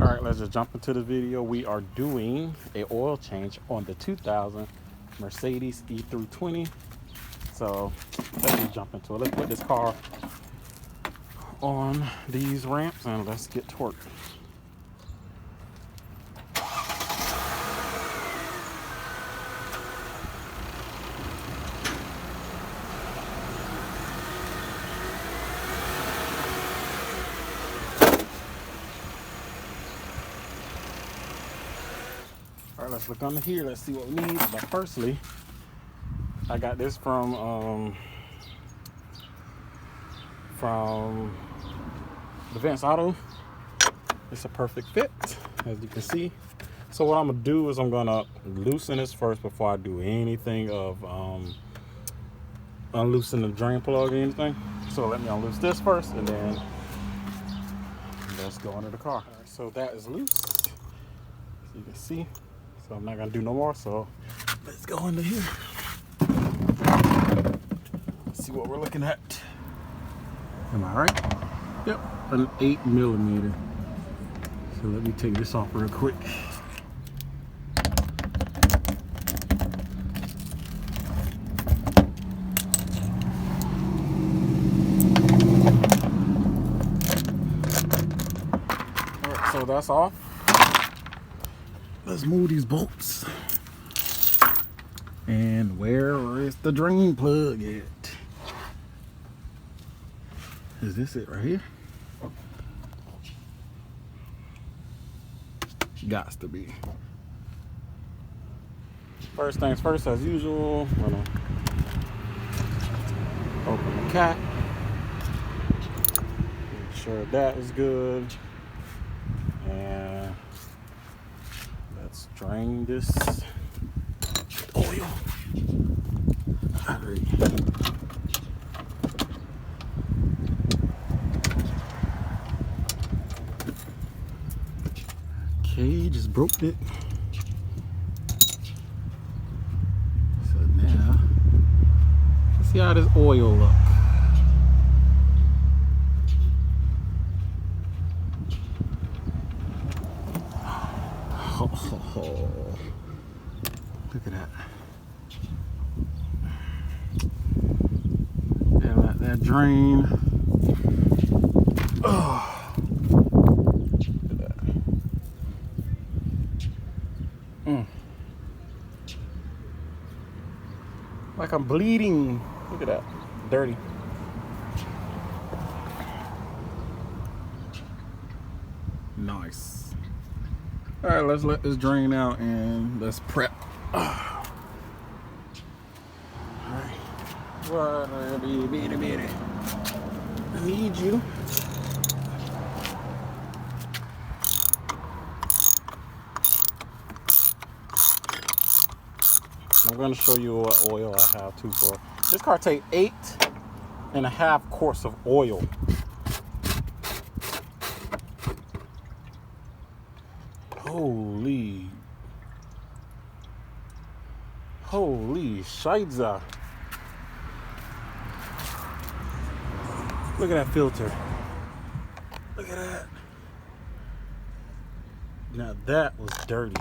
All right, let's just jump into the video. We are doing a oil change on the 2000 Mercedes E320. So let's just jump into it. Let's put this car on these ramps and let's get to work. All right, let's look under here. Let's see what we need. But firstly, I got this from Advanced Auto. It's a perfect fit, as you can see. So what I'm gonna do is I'm gonna loosen this first before I do anything of unloosen the drain plug or anything. So let me unloose this first, and then let's go into the car. All right, so that is loose, as you can see. So I'm not gonna do no more. So let's go into here. Let's see what we're looking at. Am I right? Yep, an 8mm. So let me take this off real quick. All right, so that's off. Let's move these bolts. And where is the drain plug at? Is this it right here? Gots to be. First things first, as usual, I'm gonna open the cap. Make sure that is good. And let's drain this oil. All right. Okay, just broke it. So now, let's see how this oil look. Oh, look at that. Yeah, let that drain. Oh. Like I'm bleeding. Look at that. Dirty. Nice. All right, let's let this drain out and let's prep. All right. I need you. I'm going to show you what oil I have too for. This car takes 8.5 quarts of oil. Holy shiza. Look at that filter. Look at that. Now that was dirty.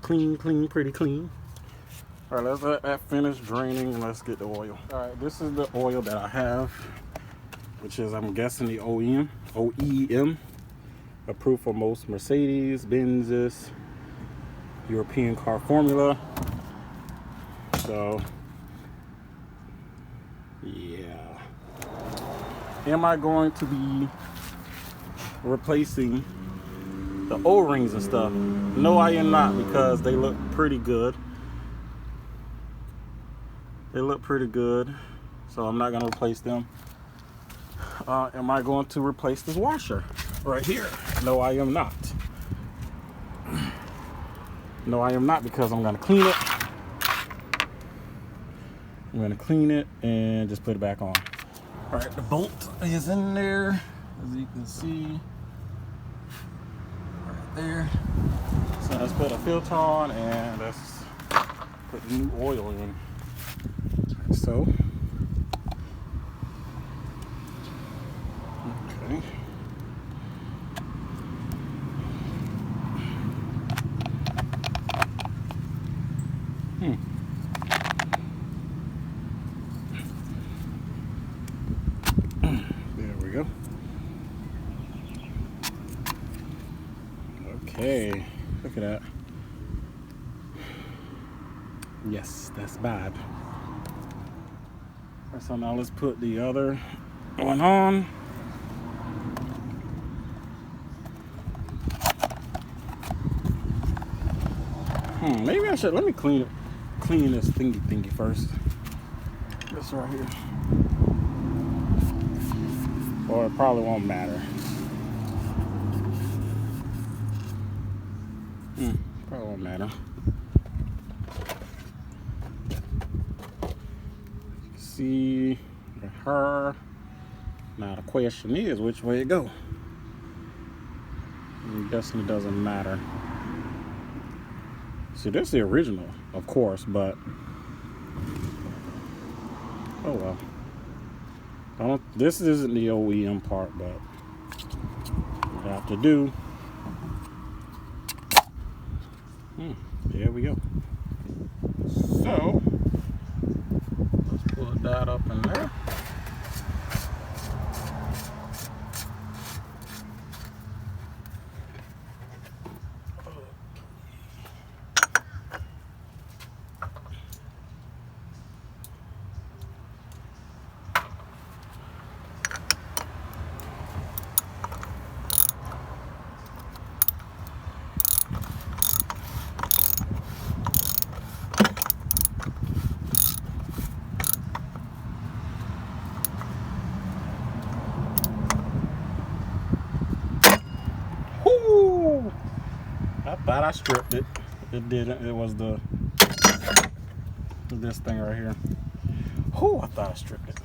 Clean, pretty clean. All right, let's let that finish draining and let's get the oil. All right, this is the oil that I have, which is, I'm guessing, the OEM, approved for most Mercedes, Benzes, European car formula. So, yeah. Am I going to be replacing the O-rings and stuff? No, I am not, because they look pretty good. They look pretty good, so I'm not going to replace them. Am I going to replace this washer right here? No, I am not. No, I am not, because I'm going to clean it. I'm going to clean it and just put it back on. All right, the bolt is in there, as you can see. There. So let's put a filter on and let's put new oil in. So go. Okay, look at that. Yes, that's bad. Alright, so now let's put the other one on. Maybe I should, let me clean this thingy first. This right here. Or it probably won't matter. Probably won't matter. See her. Now the question is which way it go. It definitely doesn't matter. See, this is the original, of course, but oh well. This isn't the OEM part, but what I have to do. There we go. So let's put that up in there. I thought I stripped it. It didn't. It was this thing right here. Oh, I thought I stripped it.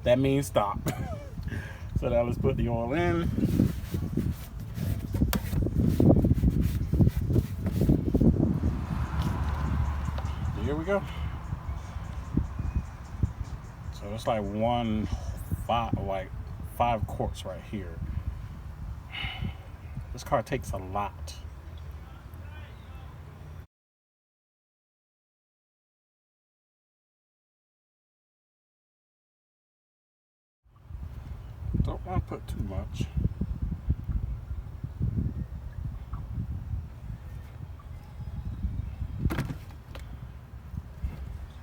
That means stop. So now let's put the oil in. Here we go. So it's like 5 quarts right here. This car takes a lot. Don't want to put too much.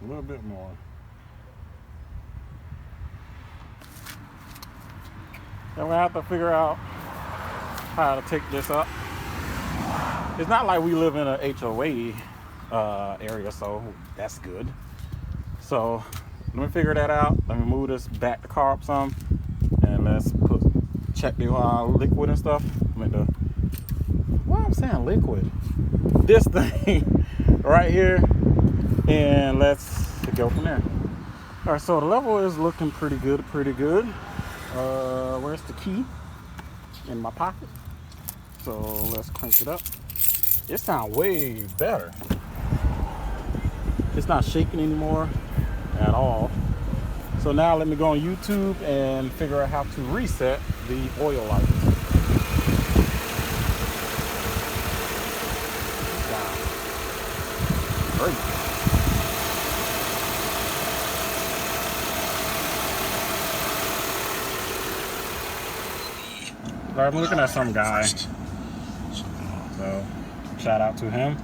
A little bit more. Then we have to figure out how to take this up. It's not like we live in a HOA area, so that's good. So let me figure that out. Let me move this back the car up some, and let's check the liquid and stuff. Why I'm saying liquid? This thing right here, and let's go from there. All right, so the level is looking pretty good. Where's the key? In my pocket. So let's crank it up. It sounds way better. It's not shaking anymore at all. So now let me go on YouTube and figure out how to reset the oil light. Great. I'm looking at some guy. So shout out to him.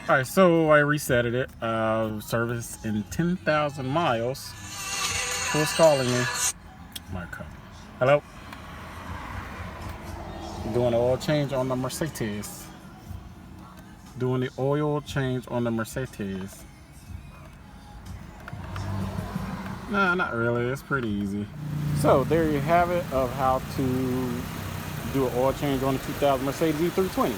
Alright, so I resetted it. Service in 10,000 miles. Who's calling me? My car. Hello? Doing the oil change on the Mercedes. Doing the oil change on the Mercedes. Nah, not really. It's pretty easy. So there you have it of how to do an oil change on the 2000 Mercedes E320.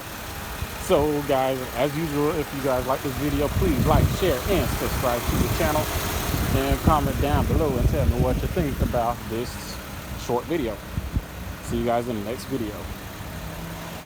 So guys, as usual, if you guys like this video, please like, share, and subscribe to the channel. And comment down below and tell me what you think about this short video. See you guys in the next video.